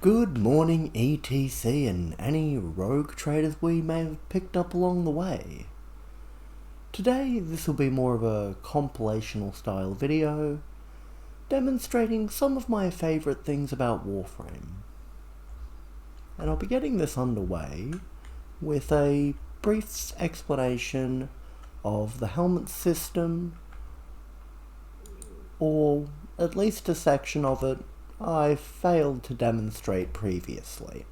Good morning, ETC, and any rogue traders we may have picked up along the way. Today, this will be more of a compilational style video, demonstrating some of my favourite things about Warframe. And I'll be getting this underway with a brief explanation of the Helminth system, or at least a section of it I failed to demonstrate previously.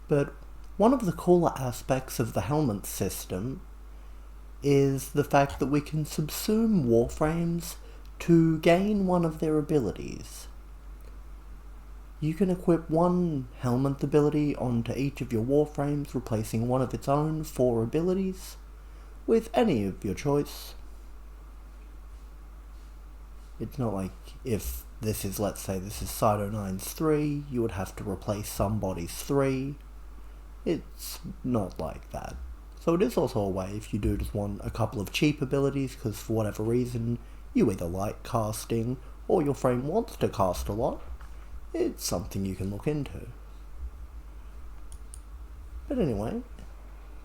But one of the cooler aspects of the Helminth system is the fact that we can subsume warframes to gain one of their abilities. You can equip one Helminth ability onto each of your warframes, replacing one of its own 4 abilities with any of your choice. It's not like if this is, let's say this is Cyto9's 3, you would have to replace somebody's 3. It's not like that. So it is also a way if you do just want a couple of cheap abilities, because for whatever reason you either like casting or your frame wants to cast a lot, it's something you can look into. But anyway,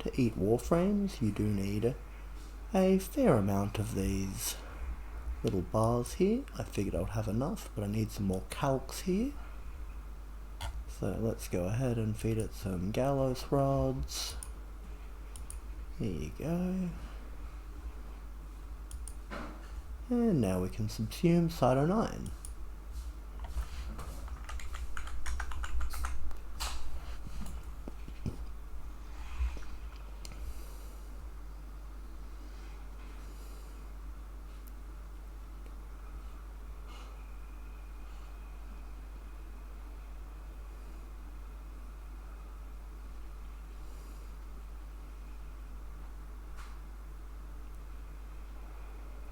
to eat warframes you do need a fair amount of these little bars here. I figured I would have enough, but I need some more calcs here. So let's go ahead and feed it some gallows rods. Here you go. And now we can subsume Cyto9.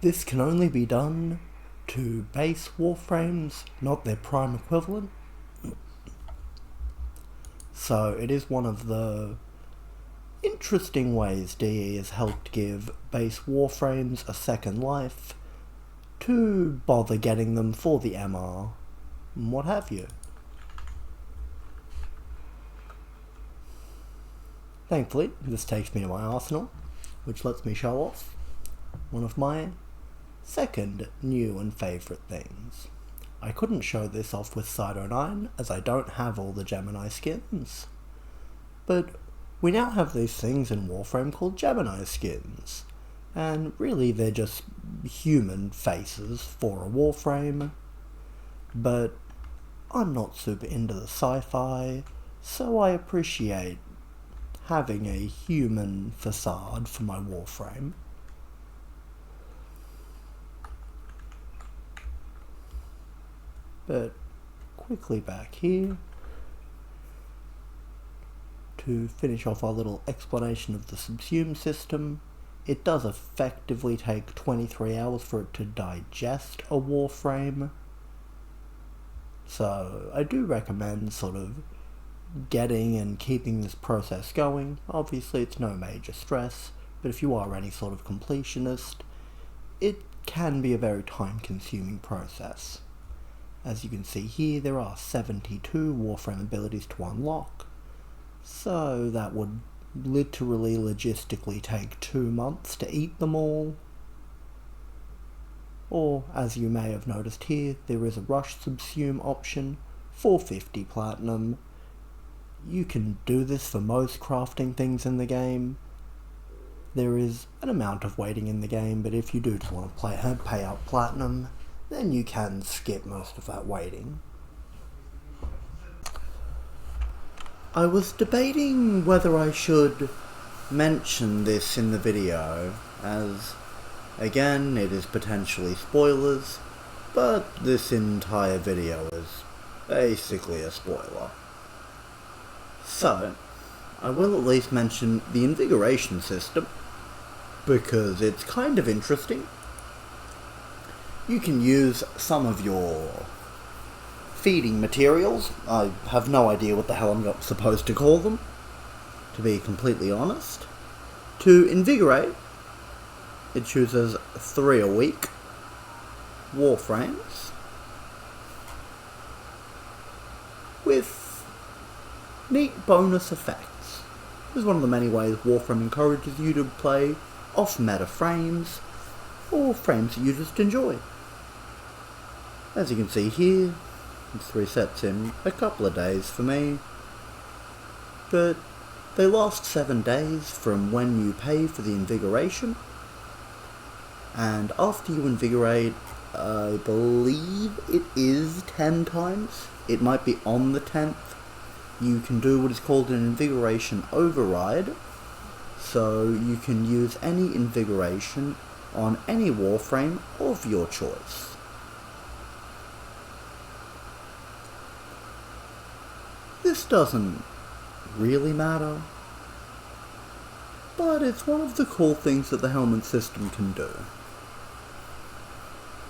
This can only be done to base warframes, not their prime equivalent. So it is one of the interesting ways DE has helped give base warframes a second life, to bother getting them for the MR and what have you. Thankfully, this takes me to my arsenal, which lets me show off one of my second new and favourite things. I couldn't show this off with Cyto9 as I don't have all the Gemini skins, but we now have these things in Warframe called Gemini skins, and really they're just human faces for a Warframe, but I'm not super into the sci-fi, so I appreciate having a human facade for my Warframe. But quickly back here, to finish off our little explanation of the subsume system, it does effectively take 23 hours for it to digest a warframe. So I do recommend sort of getting and keeping this process going. Obviously it's no major stress, but if you are any sort of completionist, it can be a very time-consuming process. As you can see here, there are 72 Warframe abilities to unlock, so that would literally logistically take 2 months to eat them all. Or, as you may have noticed here, there is a rush subsume option for 50 platinum. You can do this for most crafting things in the game. There is an amount of waiting in the game, but if you do just want to pay out platinum, then you can skip most of that waiting. I was debating whether I should mention this in the video, as again it is potentially spoilers, but this entire video is basically a spoiler. So, I will at least mention the invigoration system, because it's kind of interesting. You can use some of your feeding materials. I have no idea what the hell I'm supposed to call them, to be completely honest. To invigorate, it chooses 3 a week warframes, with neat bonus effects. This is one of the many ways Warframe encourages you to play off-meta frames, or frames that you just enjoy. As you can see here, this resets in a couple of days for me, but they last 7 days from when you pay for the invigoration, and after you invigorate, I believe it is 10 times, it might be on the 10th, you can do what is called an invigoration override, so you can use any invigoration on any warframe of your choice. This doesn't really matter, but it's one of the cool things that the Helminth system can do.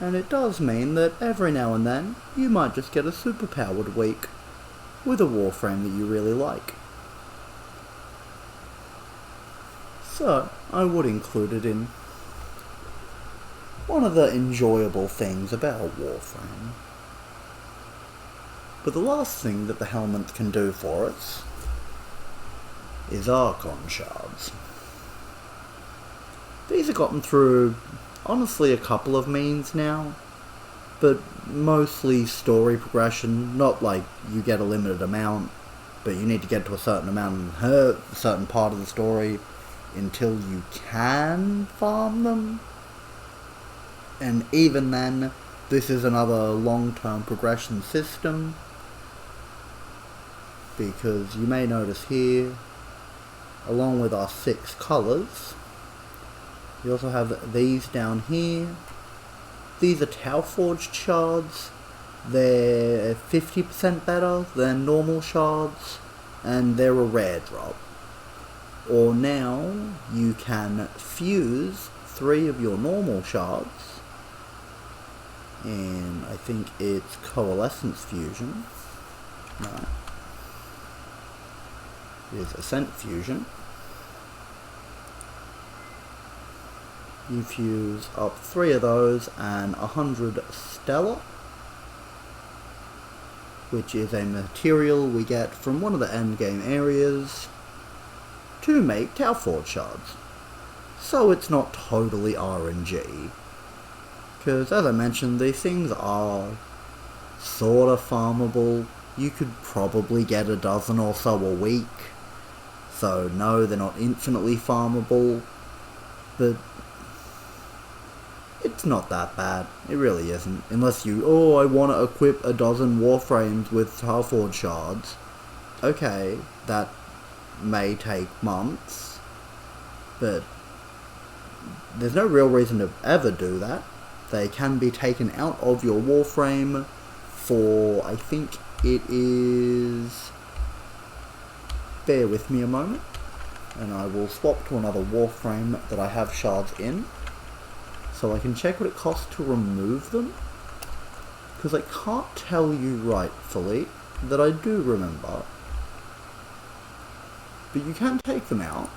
And it does mean that every now and then you might just get a superpowered week with a warframe that you really like. So, I would include it in one of the enjoyable things about Warframe. But the last thing that the Helminth can do for us is Archon shards. These have gotten through, honestly, a couple of means now, but mostly story progression, not like you get a limited amount, but you need to get to a certain amount in a certain part of the story until you can farm them. And even then, this is another long-term progression system, because you may notice here, along with our 6 colours, you also have these down here. These are Tau Forged shards. They're 50% better than normal shards, and they're a rare drop. Or now, you can fuse 3 of your normal shards, and I think it's Coalescence Fusion. No. It is Ascent Fusion. You fuse up 3 of those and 100 Stellar, which is a material we get from one of the endgame areas to make Tau Forge shards. So it's not totally RNG, because as I mentioned, these things are sort of farmable. You could probably get a dozen or so a week, so no, they're not infinitely farmable, but it's not that bad. It really isn't. Unless you, I want to equip a dozen warframes with Tau Forge shards. Okay, that may take months, but there's no real reason to ever do that. They can be taken out of your warframe for, I think it is... Bear with me a moment, and I will swap to another warframe that I have shards in, so I can check what it costs to remove them, because I can't tell you rightfully that I do remember, but you can take them out.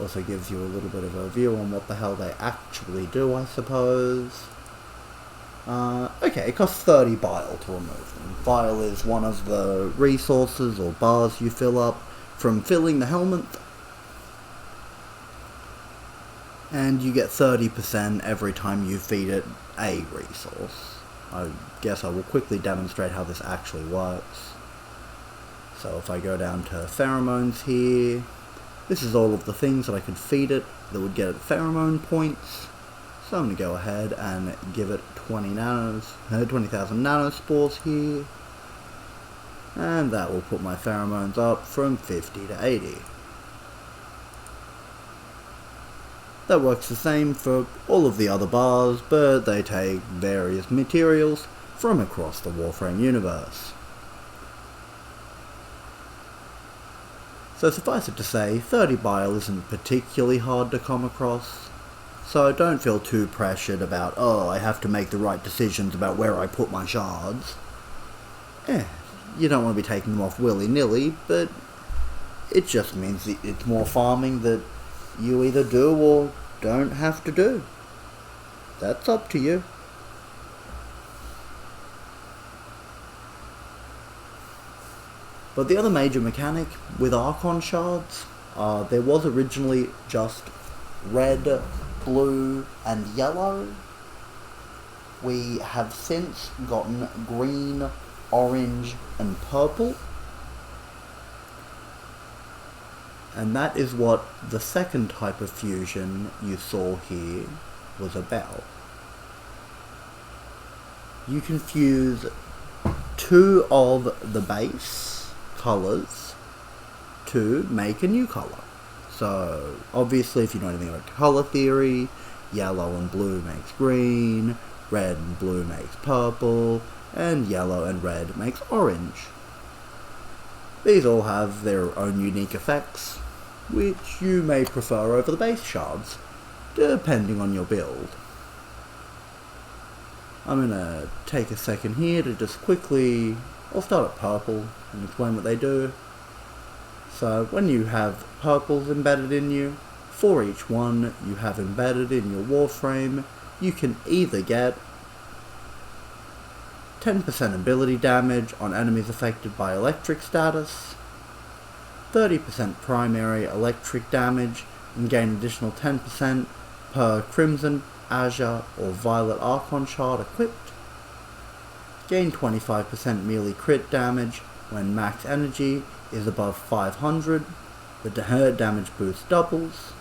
Also gives you a little bit of a view on what the hell they actually do, I suppose. Okay, it costs 30 bile to remove them. Bile is one of the resources or bars you fill up from filling the Helminth, and you get 30% every time you feed it a resource. I guess I will quickly demonstrate how this actually works. So if I go down to pheromones here, this is all of the things that I could feed it that would get it pheromone points. So I'm going to go ahead and give it 20,000 nanospores here. And that will put my pheromones up from 50 to 80. That works the same for all of the other bars, but they take various materials from across the Warframe universe. So suffice it to say, 30 bile isn't particularly hard to come across, so don't feel too pressured about, I have to make the right decisions about where I put my shards. you don't want to be taking them off willy-nilly, but it just means it's more farming that you either do or don't have to do. That's up to you. But the other major mechanic with Archon shards, there was originally just red, blue, and yellow. We have since gotten green, orange, and purple. And that is what the second type of fusion you saw here was about. You can fuse two of the base colours to make a new colour. So obviously, if you know anything about colour theory, yellow and blue makes green, red and blue makes purple, and yellow and red makes orange. These all have their own unique effects, which you may prefer over the base shards, depending on your build. I'm gonna take a second here to just quickly, I'll start at purple and explain what they do. So when you have purples embedded in you, for each one you have embedded in your warframe, you can either get 10% ability damage on enemies affected by electric status, 30% primary electric damage, and gain additional 10% per Crimson, Azure, or Violet Archon shard equipped. Gain 25% melee crit damage when max energy is above 500, the damage boost doubles.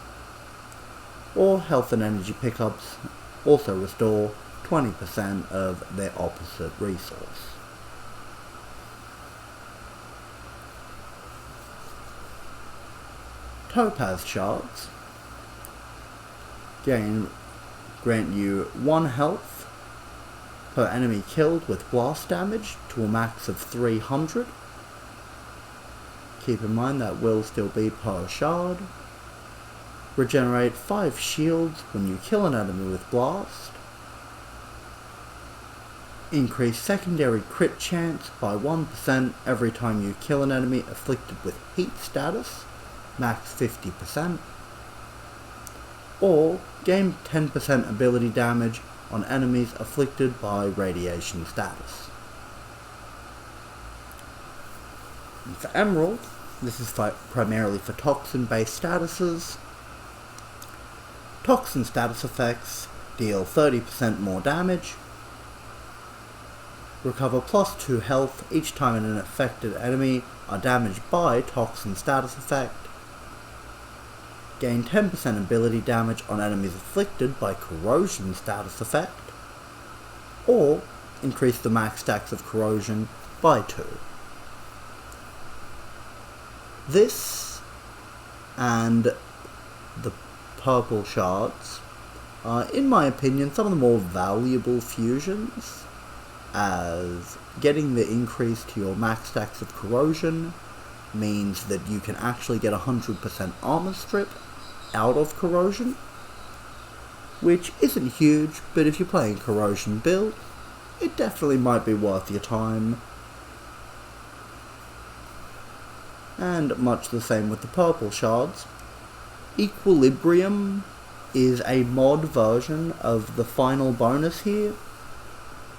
Or health and energy pickups also restore 20% of their opposite resource. Topaz shards grant you 1 health per enemy killed with blast damage to a max of 300. Keep in mind that will still be per shard. Regenerate 5 shields when you kill an enemy with blast. Increase secondary crit chance by 1% every time you kill an enemy afflicted with heat status, max 50%. Or gain 10% ability damage on enemies afflicted by radiation status. And for Emerald, this is primarily for toxin-based statuses. Toxin status effects deal 30% more damage. Recover plus 2 health each time an affected enemy are damaged by toxin status effect. Gain 10% ability damage on enemies afflicted by corrosion status effect. Or increase the max stacks of corrosion by 2. This and the purple shards are, in my opinion, some of the more valuable fusions, as getting the increase to your max stacks of corrosion means that you can actually get 100% armor strip out of corrosion, which isn't huge, but if you're playing corrosion build, it definitely might be worth your time. And much the same with the purple shards. Equilibrium is a mod version of the final bonus here.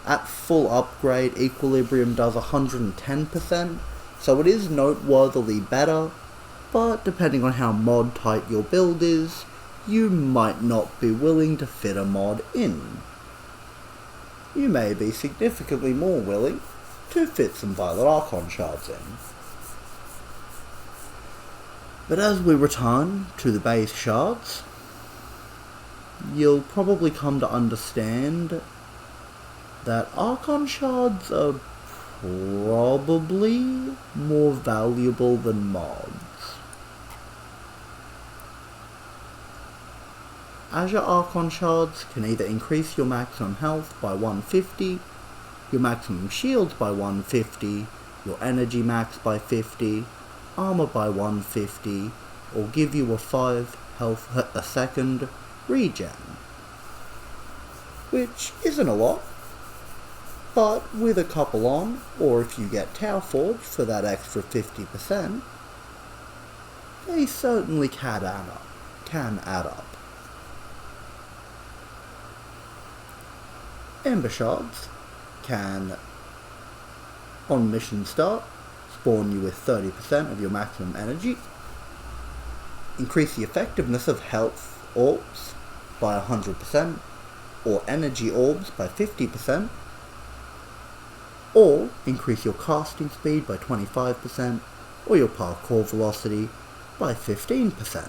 At full upgrade, Equilibrium does 110%, so it is noteworthily better, but depending on how mod tight your build is, you might not be willing to fit a mod in. You may be significantly more willing to fit some Violet Archon shards in. But as we return to the base shards, you'll probably come to understand that Archon shards are probably more valuable than mods. Azure Archon shards can either increase your maximum health by 150, your maximum shields by 150, your energy max by 50, armor by 150, or give you a 5 health a second regen, which isn't a lot, But with a couple on, or if you get Tower Forge for that extra 50%, they certainly can add up. Ember Shards can, on mission start, spawn you with 30% of your maximum energy, increase the effectiveness of health orbs by 100%, or energy orbs by 50%, or increase your casting speed by 25%, or your parkour velocity by 15%.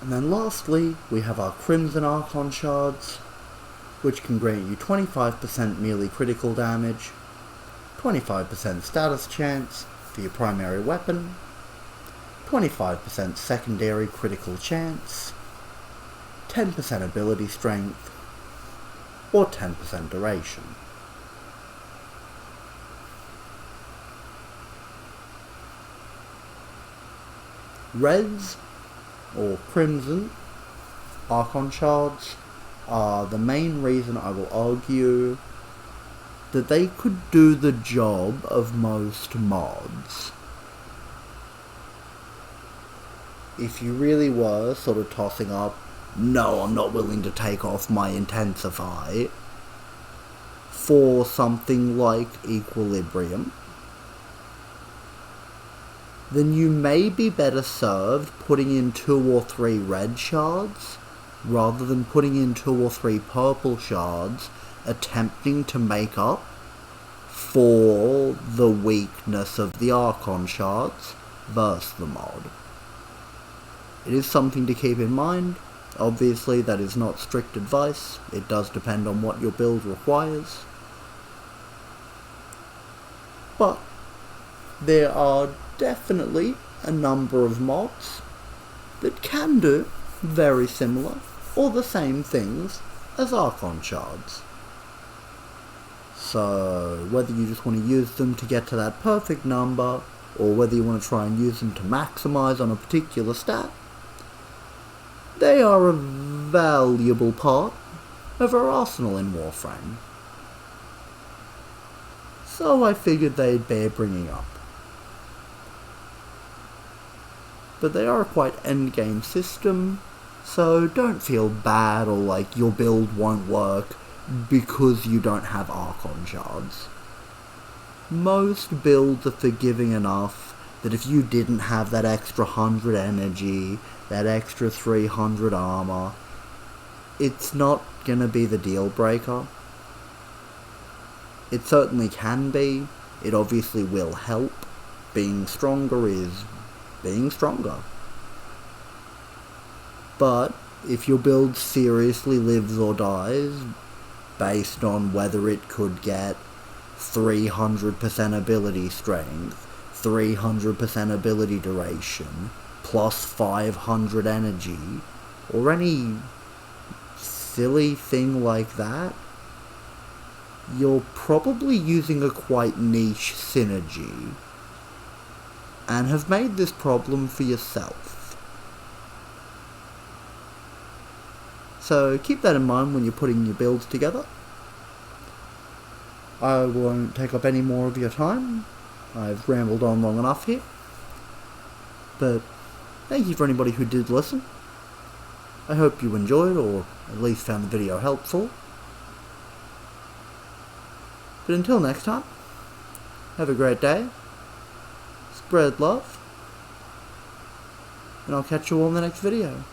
And then lastly, we have our Crimson Archon Shards, which can grant you 25% melee critical damage, 25% status chance for your primary weapon, 25% secondary critical chance, 10% ability strength, or 10% duration. Reds, or Crimson Archon Shards, are the main reason I will argue that they could do the job of most mods. If you really were sort of tossing up, no, I'm not willing to take off my Intensify for something like Equilibrium, then you may be better served putting in 2 or 3 red shards rather than putting in 2 or 3 purple shards, attempting to make up for the weakness of the Archon shards versus the mod. It is something to keep in mind. Obviously, that is not strict advice. It does depend on what your build requires. But there are definitely a number of mods that can do very similar or the same things as Archon shards. So whether you just want to use them to get to that perfect number, or whether you want to try and use them to maximize on a particular stat, they are a valuable part of our arsenal in Warframe. So I figured they'd bear bringing up. But they are a quite endgame system, so don't feel bad or like your build won't work because you don't have Archon shards. Most builds are forgiving enough that if you didn't have that extra 100 energy, that extra 300 armor, it's not gonna be the deal breaker. It certainly can be. It obviously will help. Being stronger is being stronger. But if your build seriously lives or dies based on whether it could get 300% ability strength, 300% ability duration, plus 500 energy, or any silly thing like that, you're probably using a quite niche synergy and have made this problem for yourself. So keep that in mind when you're putting your builds together. I won't take up any more of your time. I've rambled on long enough here. But thank you for anybody who did listen. I hope you enjoyed, or at least found the video helpful. But until next time, have a great day, spread love, and I'll catch you all in the next video.